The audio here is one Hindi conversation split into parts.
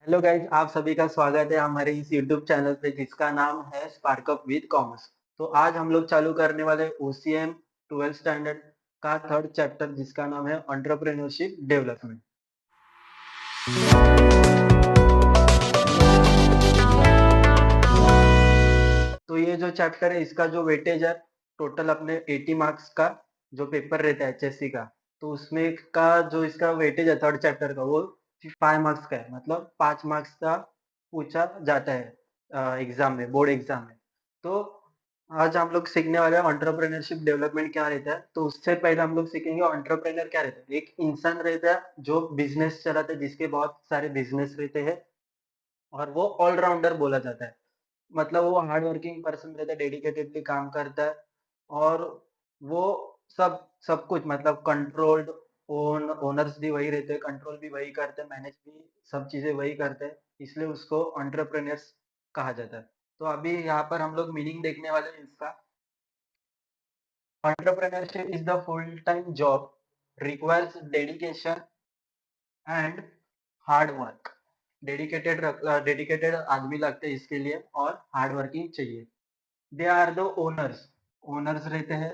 हेलो गाइज, आप सभी का स्वागत है हमारे इस यूट्यूब चैनल पे जिसका नाम है स्पार्क अप विद कॉमर्स। तो आज हम लोग चालू करने वाले ओसीएम 12th स्टैंडर्ड का थर्ड चैप्टर जिसका नाम है एंटरप्रेन्योरशिप डेवलपमेंट। तो ये जो चैप्टर है इसका जो वेटेज है टोटल अपने 80 मार्क्स का जो पेपर रहता है एचएससी का, तो उसमें का जो इसका वेटेज है थर्ड चैप्टर का वो 5 मार्क्स का है, मतलब 5 मार्क्स का पूछा जाता है एग्जाम में, बोर्ड एग्जाम में। तो आज हम लोग सीखने वाले हैं एंटरप्रेन्योरशिप डेवलपमेंट क्या रहता है। तो उससे पहले हम लोग सीखेंगे एंटरप्रेन्योर क्या रहता है। एक इंसान रहता है जो बिजनेस चलाता है, जिसके बहुत सारे बिजनेस रहते हैं और वो ऑलराउंडर बोला जाता है। मतलब वो हार्ड वर्किंग पर्सन रहता है, डेडिकेटेडली काम करता है और वो सब सब कुछ मतलब कंट्रोल्ड ओनर्स भी वही रहते हैं, कंट्रोल भी वही करते हैं, मैनेज भी सब चीजें वही करते हैं, इसलिए उसको एंटरप्रेन्योर्स कहा जाता है। तो अभी यहाँ पर हम लोग मीनिंग देखने वाले हैं इसका। Entrepreneurship is the full time job, requires dedication and hard work. Dedicated आदमी लगते हैं इसके लिए और हार्ड वर्किंग चाहिए। They are the owners, owners रहते हैं।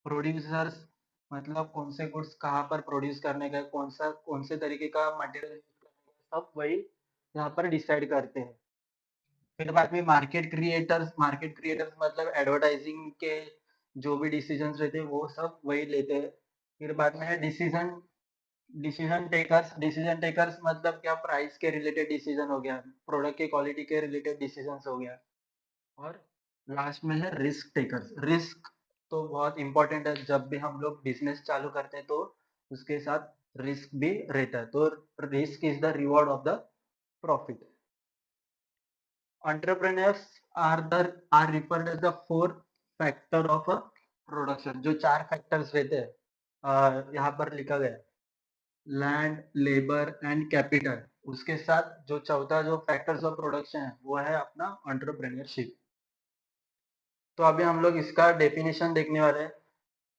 प्रोड्यूसर्स मतलब कौन से गुड्स कहाँ पर प्रोड्यूस करने का है, कौन से तरीके का मटेरियल यूज करने का है, सब वही यहाँ पर डिसाइड करते हैं। फिर बाद में मार्केट क्रिएटर्स मतलब एडवर्टाइजिंग के जो भी डिसीजंस रहते हैं वो सब वही लेते हैं। फिर बाद में है डिसीजन टेकर्स मतलब क्या, प्राइस के रिलेटेड डिसीजन हो गया, प्रोडक्ट के क्वालिटी के रिलेटेड डिसीजन हो गया। और लास्ट में है रिस्क टेकर्स। रिस्क तो बहुत इंपॉर्टेंट है, जब भी हम लोग बिजनेस चालू करते हैं तो उसके साथ रिस्क भी रहता है। तो risk is the reward of the profit. Entrepreneurs are referred as the four factor of a production. जो चार फैक्टर्स रहते हैं यहाँ पर लिखा गया है, लैंड, लेबर एंड कैपिटल। उसके साथ जो चौथा जो फैक्टर्स ऑफ प्रोडक्शन है वो है अपना एंटरप्रेन्योरशिप। तो अभी हम लोग इसका डेफिनेशन देखने वाले हैं।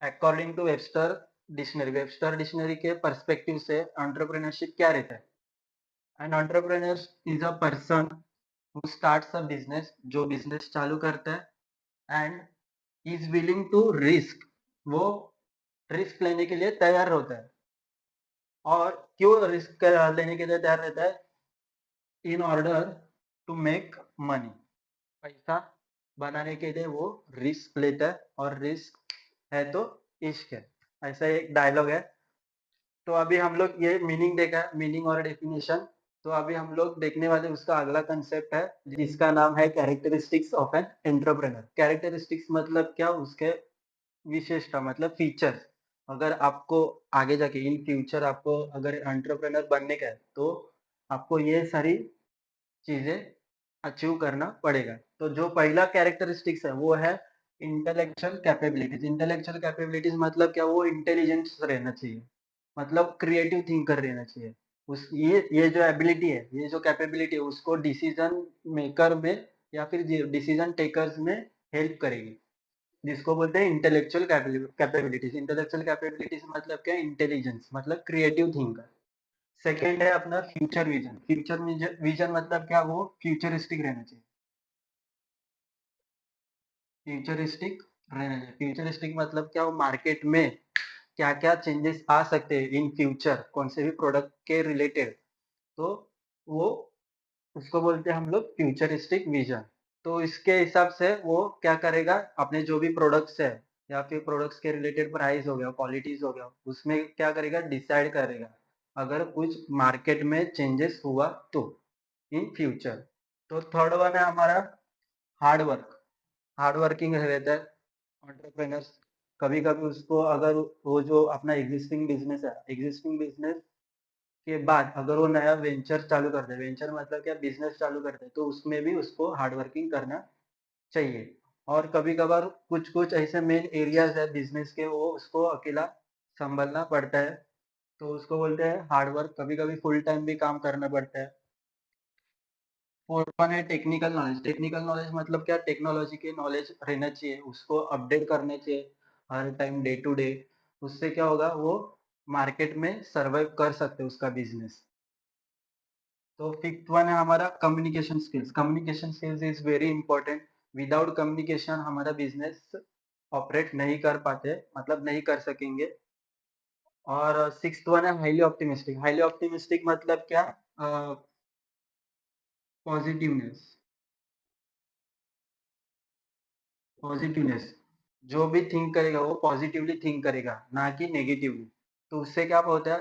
अकॉर्डिंग टू वेबस्टर डिक्शनरी के पर्सपेक्टिव से एंटरप्रेन्योरशिप क्या रहता है। An entrepreneur is a person who starts a business, जो बिजनेस चालू करता है and is willing to risk, वो रिस्क लेने के लिए तैयार होता है। और क्यों रिस्क लेने के लिए तैयार रहता है? In order to make money, पैसा बनाने के लिए वो रिस्क लेता है, और रिस्क है तो इश्क है, ऐसा एक डायलॉग है। तो अभी हम लोग ये मीनिंग देखा, मीनिंग और डेफिनेशन। तो अभी हम लोग देखने वाले उसका अगला कंसेप्ट है जिसका नाम है characteristics of an entrepreneur. Characteristics मतलब क्या, उसके विशेषता मतलब फीचर्स। अगर आपको आगे जाके इन फ्यूचर आपको अगर एंटरप्रेनर बनने का है तो आपको ये सारी चीजें अचीव करना पड़ेगा। तो जो पहला कैरेक्टरिस्टिक्स है वो है इंटेलेक्चुअल कैपेबिलिटीज। इंटेलेक्चुअल कैपेबिलिटीज मतलब क्या, वो इंटेलिजेंस रहना चाहिए, मतलब क्रिएटिव थिंकर रहना चाहिए। उस ये जो एबिलिटी है, ये जो कैपेबिलिटी है उसको डिसीजन मेकर में या फिर डिसीजन टेकर्स में हेल्प करेगी, जिसको बोलते हैं इंटेलेक्चुअल कैपेबिलिटीज। इंटेलेक्चुअल कैपेबिलिटीज मतलब क्या, इंटेलिजेंस मतलब क्रिएटिव थिंकर। सेकेंड है अपना फ्यूचर विजन। फ्यूचर विजन मतलब क्या, वो फ्यूचरिस्टिक रहना चाहिए। फ्यूचरिस्टिक रहना चाहिए, फ्यूचरिस्टिक मतलब क्या, वो मार्केट में क्या क्या चेंजेस आ सकते हैं इन फ्यूचर कौन से भी प्रोडक्ट के रिलेटेड, तो वो उसको बोलते हैं हम लोग फ्यूचरिस्टिक विजन। तो इसके हिसाब से वो क्या करेगा, अपने जो भी प्रोडक्ट्स है या फिर प्रोडक्ट्स के रिलेटेड प्राइस हो गया, क्वालिटीज हो गया, उसमें क्या करेगा, डिसाइड करेगा अगर कुछ मार्केट में चेंजेस हुआ तो इन फ्यूचर। तो थर्ड वन है हमारा हार्ड वर्क। हार्ड वर्किंग रहता है एंटरप्रेनर्स। कभी कभी उसको अगर वो जो अपना एग्जिस्टिंग बिजनेस के बाद अगर वो नया वेंचर चालू करते हैं, वेंचर मतलब क्या, बिजनेस चालू करते हैं, तो उसमें भी उसको हार्ड वर्किंग करना चाहिए। और कभी कभार कुछ कुछ ऐसे मेन एरियाज है बिजनेस के, वो उसको अकेला संभालना पड़ता है, तो उसको बोलते हैं हार्ड वर्क। कभी कभी फुल टाइम भी काम करना पड़ता है। फोर्थ वन है टेक्निकल नॉलेज। टेक्निकल नॉलेज मतलब क्या, टेक्नोलॉजी के नॉलेज रहना चाहिए, उसको अपडेट करने चाहिए हर टाइम, डे टू डे। उससे क्या होगा, वो मार्केट में सर्वाइव कर सकते हैं उसका बिजनेस। तो फिफ्थ वन है हमारा communication skills. Communication skills is very important. Without communication हमारा बिजनेस ऑपरेट नहीं कर पाते, मतलब नहीं कर सकेंगे। और सिक्स्थ वन है हाईली ऑप्टिमिस्टिक। हाईली ऑप्टिमिस्टिक मतलब क्या? पॉजिटिवनेस। पॉजिटिवनेस, जो भी थिंक करेगा वो पॉजिटिवली थिंक करेगा, ना कि नेगेटिवली। तो उससे क्या होता है,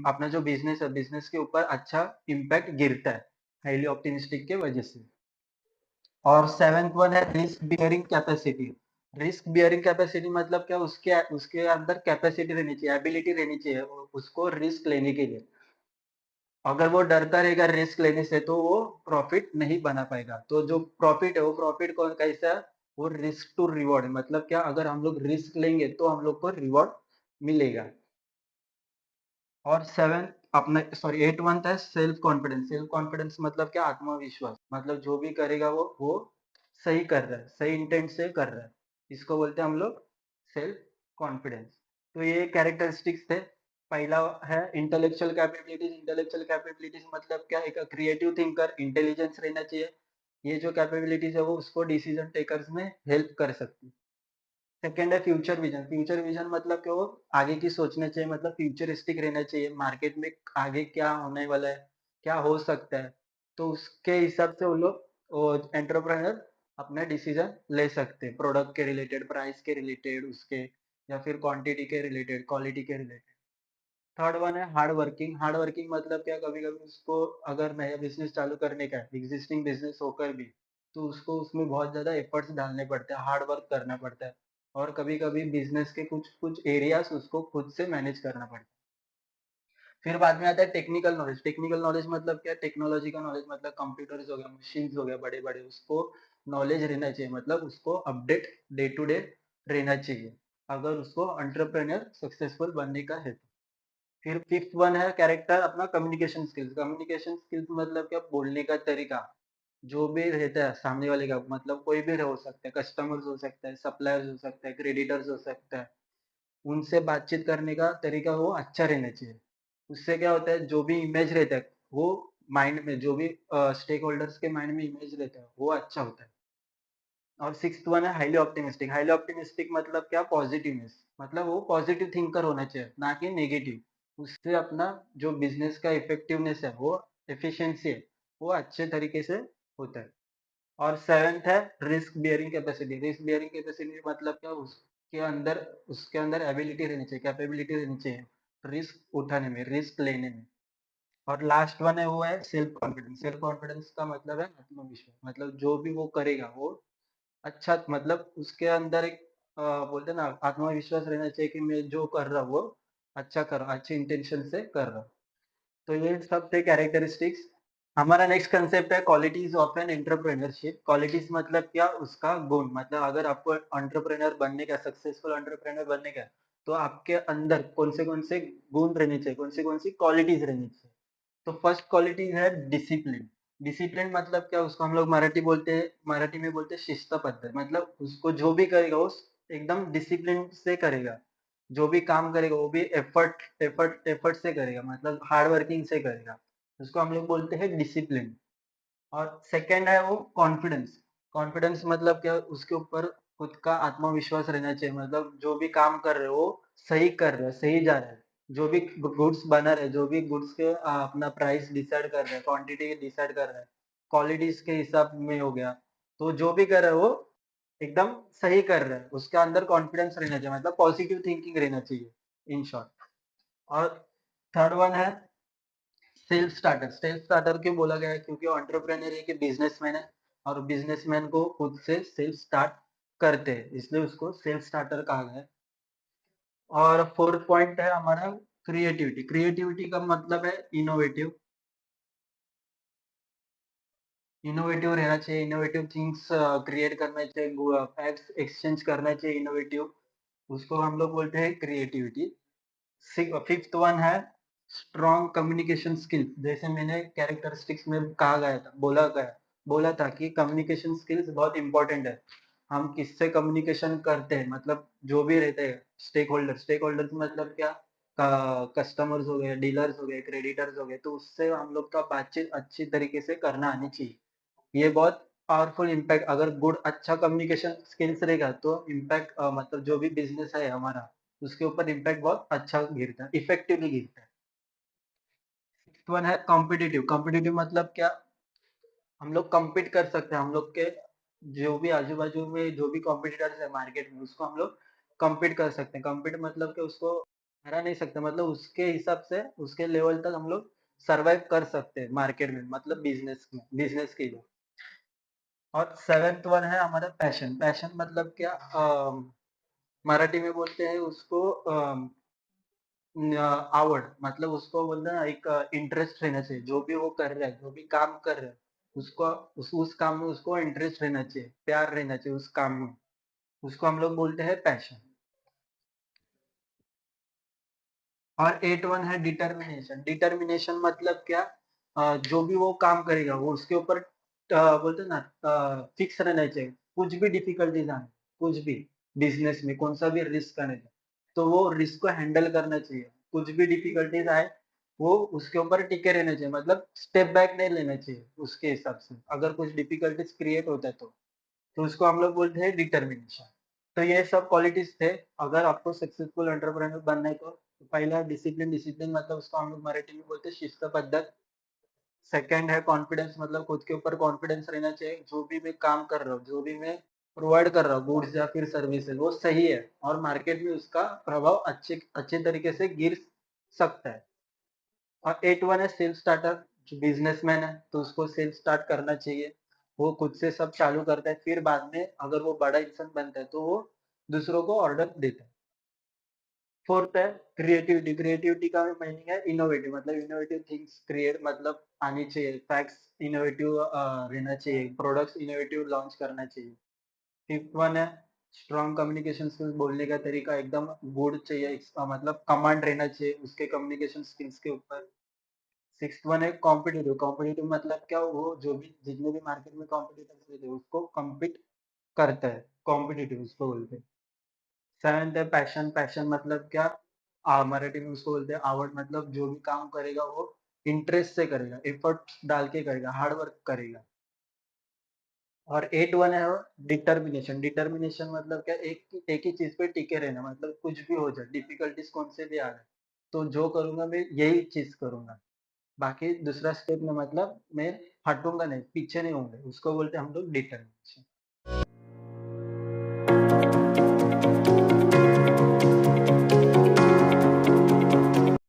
अपना जो बिजनेस है, बिजनेस के ऊपर अच्छा इम्पैक्ट गिरता है हाईली ऑप्टिमिस्टिक के वजह से। और सेवेंथ वन है risk bearing capacity. Risk bearing capacity मतलब क्या? उसके उसके अंदर कैपेसिटी रहनी चाहिए, एबिलिटी रहनी चाहिए उसको रिस्क लेने के लिए। अगर वो डरता रहेगा रिस्क लेने से तो वो प्रॉफिट नहीं बना पाएगा। तो जो प्रॉफिट है वो प्रॉफिट कौन कैसा है? वो रिस्क टू रिवॉर्ड है। मतलब क्या? अगर हम लोग रिस्क लेंगे तो हम लोग को रिवॉर्ड मिलेगा। और सेवन अपना सॉरी एट वन था सेल्फ कॉन्फिडेंस। सेल्फ कॉन्फिडेंस मतलब क्या? आत्मविश्वास। मतलब जो भी करेगा वो सही कर रहा है, सही इंटेंट से कर रहा है। इसको बोलते हैं हम लोग सेल्फ कॉन्फिडेंस। तो ये कैरेक्टरिस्टिक्स थे। पहला है इंटेलेक्चुअल कैपेबिलिटीज। इंटेलेक्चुअल कैपेबिलिटीज मतलब क्या? एक क्रिएटिव थिंकर, इंटेलिजेंस रहना चाहिए। ये जो कैपेबिलिटीज है वो उसको डिसीजन टेकर्स में हेल्प कर सकती है। सेकंड है फ्यूचर विजन। फ्यूचर विजन मतलब कि वो आगे की सोचना चाहिए, मतलब फ्यूचरिस्टिक रहना चाहिए। मार्केट में आगे क्या होने वाला है, क्या हो सकता है, तो उसके हिसाब से वो लोग एंटरप्रेन्योर अपना डिसीजन ले सकते हैं, प्रोडक्ट के रिलेटेड, प्राइस के रिलेटेड उसके, या फिर क्वांटिटी के रिलेटेड, क्वालिटी के रिलेटेड। थर्ड वन है हार्ड वर्किंग। हार्ड वर्किंग मतलब क्या? कभी कभी उसको अगर नया बिजनेस चालू करने का है, एग्जिस्टिंग बिजनेस होकर भी, तो उसको उसमें बहुत ज्यादा एफर्ट्स डालने पड़ते हैं, हार्ड वर्क करना पड़ता है। और कभी कभी बिजनेस के कुछ कुछ एरियाज उसको खुद से मैनेज करना पड़ता है। फिर बाद में आता है टेक्निकल नॉलेज। टेक्निकल नॉलेज मतलब क्या? टेक्नोलॉजी का नॉलेज, मतलब कंप्यूटर्स हो गया, मशीन्स हो गया, बड़े बड़े, उसको नॉलेज रहना चाहिए, मतलब उसको अपडेट डे टू डे रहना चाहिए, अगर उसको एंटरप्रेन्योर सक्सेसफुल बनने का है। फिर फिफ्थ वन है कैरेक्टर अपना कम्युनिकेशन स्किल्स। कम्युनिकेशन स्किल्स मतलब क्या? बोलने का तरीका। जो भी रहता है सामने वाले का, मतलब कोई भी हो सकता है, कस्टमर्स हो सकता है, सप्लायर्स हो सकता है, क्रेडिटर्स हो सकता है, उनसे बातचीत करने का तरीका वो अच्छा रहना चाहिए। उससे क्या होता है, जो भी इमेज रहता है वो माइंड में, जो भी स्टेक होल्डर्स के माइंड में इमेज रहता है वो अच्छा होता है। और सिक्स्थ वन है हाईली ऑप्टिमिस्टिक। हाईली ऑप्टिमिस्टिक मतलब क्या? पॉजिटिवनेस। मतलब वो पॉजिटिव थिंकर होना चाहिए, ना कि नेगेटिव। उससे अपना जो बिजनेस का इफेक्टिवनेस है, वो एफिशिएंसी है, वो अच्छे तरीके से होता है। और सेवेंथ है risk bearing capacity. Risk bearing capacity मतलब क्या? उसके अंदर एबिलिटी रहनी चाहिए, कैपेबिलिटी रहनी चाहिए रिस्क उठाने में, रिस्क लेने में। और लास्ट वन है वो है सेल्फ कॉन्फिडेंस। सेल्फ कॉन्फिडेंस का मतलब है आत्मविश्वास। मतलब जो भी वो करेगा वो अच्छा, मतलब उसके अंदर एक बोलते हैं ना, आत्मविश्वास रहना चाहिए कि मैं जो कर रहा हूँ वो अच्छा कर रहा हूँ, अच्छे इंटेंशन से कर रहा हूँ। तो ये सब थे कैरेक्टरिस्टिक्स। हमारा नेक्स्ट कंसेप्ट है qualities of N entrepreneurship. Qualities मतलब क्या? उसका गुण। मतलब अगर आपको एंटरप्रेन्योर बनने का, सक्सेसफुल एंटरप्रेन्योर बनने का है, तो आपके अंदर कौन से गुण रहने चाहिए, कौन सी क्वालिटीज रहनी चाहिए। तो फर्स्ट क्वालिटी है डिसिप्लिन। डिसिप्लिन मतलब क्या? उसको हम लोग मराठी में बोलते हैं शिस्त पद्धत। मतलब उसको जो भी करेगा वो एकदम डिसिप्लिन से करेगा। जो भी काम करेगा वो भी एफर्ट से करेगा, मतलब हार्ड वर्किंग से करेगा। उसको हम लोग बोलते हैं डिसिप्लिन। और सेकंड है वो कॉन्फिडेंस। कॉन्फिडेंस मतलब क्या? उसके ऊपर खुद का आत्मविश्वास रहना चाहिए। मतलब जो भी काम कर रहे हो वो सही कर रहे हैं, सही जा रहे हैं। जो भी गुड्स बना रहे, जो भी गुड्स के अपना प्राइस डिसाइड कर रहे हैं, क्वांटिटी डिसाइड कर रहे हैं, क्वालिटीज के हिसाब में हो गया, तो जो भी कर रहे हो वो एकदम सही कर रहे हैं। उसके अंदर कॉन्फिडेंस रहना चाहिए, मतलब पॉजिटिव थिंकिंग रहना चाहिए इन शॉर्ट। और थर्ड वन है सेल्फ स्टार्टर। सेल्फ स्टार्टर क्यों बोला गया है? क्योंकि एंटरप्रेन्योर है कि बिजनेसमैन है, और बिजनेसमैन को खुद से सेल्फ स्टार्ट करते हैं, इसलिए उसको सेल्फ स्टार्टर कहा गया है। और फोर्थ पॉइंट है हमारा क्रिएटिविटी। क्रिएटिविटी का मतलब है इनोवेटिव। इनोवेटिव रहना चाहिए, इनोवेटिव थिंग्स क्रिएट करना चाहिए, फैक्ट्स एक्सचेंज करना चाहिए इनोवेटिव। उसको हम लोग बोलते हैं क्रिएटिविटी। फिफ्थ वन है स्ट्रॉन्ग कम्युनिकेशन स्किल। जैसे मैंने कैरेक्टरिस्टिक्स में कहा गया था, बोला था कि कम्युनिकेशन स्किल्स बहुत इंपॉर्टेंट है। हम किससे कम्युनिकेशन करते हैं, मतलब जो भी रहते हैं स्टेक होल्डर। स्टेक होल्डर मतलब क्या? कस्टमर्स हो गए, डीलर्स हो गए, क्रेडिटर्स हो गए, तो उससे हम लोग का बातचीत अच्छी तरीके से करना आनी चाहिए। ये बहुत पावरफुल इम्पैक्ट, अगर गुड अच्छा कम्युनिकेशन स्किल्स रहेगा तो इम्पैक्ट मतलब जो भी बिज़नेस है हमारा, उसके ऊपर इम्पैक्ट बहुत अच्छा गिरता है, इफेक्टिवली गिरता है। फिफ्थ वन है कॉम्पिटिटिव। कॉम्पिटिटिव मतलब क्या? हम लोग कम्पीट कर सकते हैं, हम लोग के जो भी आजू-बाजू में जो भी कॉम्पिटिटर्स है मार्केट में, उसको हम लोग कम्पीट कर सकते हैं। कम्पीट मतलब कि उसको हरा नहीं सकते, मतलब उसके हिसाब से, उसके लेवल तक हम लोग सर्वाइव कर सकते हैं मार्केट में, मतलब बिज़नेस में, बिज़नेस के लिए। और सेवेंथ वन है हमारा पैशन। पैशन मतलब क्या? मराठी में बोलते हैं उसको आवड, मतलब उसको बोलते हैं ना, एक इंटरेस्ट रहना चाहिए। जो भी वो कर रहा है, जो भी काम कर रहा है, उसको उस काम में उसको इंटरेस्ट रहना चाहिए, प्यार रहना चाहिए उस काम में। उसको हम लोग बोलते हैं पैशन। और 8 वन है डिटर्मिनेशन। डिटर्मिनेशन मतलब क्या? जो भी वो काम करेगा, वो उसके ऊपर बोलते हैं ना, फिक्स रहना चाहिए। कुछ भी डिफिकल्टीज़ आए, कुछ भी, बिज़नेस में कौन-सा भी रिस्क आने दे, तो वो रिस्क को हैंडल करना चाहिए। कुछ भी डिफिकल्टीज़ आए, वो उसके ऊपर टिके रहना चाहिए, मतलब स्टेप बैक नहीं लेना चाहिए उसके हिसाब से। अगर कुछ डिफिकल्टीज़ क्रिएट होता है तो उसको हम लोग बोलते हैं डिटर्मिनेशन। तो ये सब क्वालिटीज़ थे। अगर आपको सक्सेसफुल एंटरप्रेन्योर बनना है तो पहला डिसिप्लिन। डिसिप्लिन मतलब उसको हम लोग मराठी में बोलते हैं शिस्त पद्धत। सेकंड है कॉन्फिडेंस, मतलब खुद के ऊपर कॉन्फिडेंस रहना चाहिए। जो भी मैं काम कर रहा हूँ, जो भी मैं प्रोवाइड कर रहा हूँ, गुड्स या फिर सर्विसेज, वो सही है और मार्केट में उसका प्रभाव अच्छे अच्छे तरीके से गिर सकता है। और 8 वन है सेल्फ स्टार्टर। जो बिज़नेसमैन है तो उसको सेल्फ स्टार्ट करना चाहिए। वो खुद से सब चालू करता है, फिर बाद में अगर वो बड़ा इंसान बनता है तो वो दूसरों को ऑर्डर देता है। फोर्थ है क्रिएटिविटी। क्रिएटिविटी का मीनिंग है इनोवेटिव, मतलब इनोवेटिव थिंग्स क्रिएट, मतलब आनी चाहिए। फैक्ट्स इनोवेटिव रहना चाहिए, प्रोडक्ट्स इनोवेटिव लॉन्च करना चाहिए। फिफ्थ वन है स्ट्रॉन्ग कम्युनिकेशन स्किल्स। बोलने का तरीका एकदम गुड चाहिए, इसका मतलब कमांड रहना चाहिए उसके कम्युनिकेशन स्किल्स के ऊपर। सिक्स्थ वन है कॉम्पिटिटिव। कॉम्पिटिटिव मतलब क्या? वो जो भी जितने भी मार्केट में कॉम्पिटिटर्स रहते हैं उसको कम्पीट करता है, कॉम्पिटिटिव उसको बोलते हैं। सेवेंथ है पैशन। पैशन मतलब क्या? मराठी में उसको बोलते हैं आवड, मतलब जो भी काम करेगा वो इंटरेस्ट से करेगा, एफर्ट डाल के करेगा, हार्ड वर्क करेगा। और 8 वन है वो डिटर्मिनेशन। डिटर्मिनेशन मतलब क्या? एक ही चीज़ पे टिके रहना, मतलब कुछ भी हो जाए, डिफिकल्टीज़ कौन से भी आ जाए, तो जो करूँगा मैं यही चीज़ करूँगा। बाकी दूसरा स्टेप में मतलब मैं हटूँगा नहीं, पीछे नहीं होऊँगा, उसको बोलते हैं हम लोग डिटर्मिनेशन।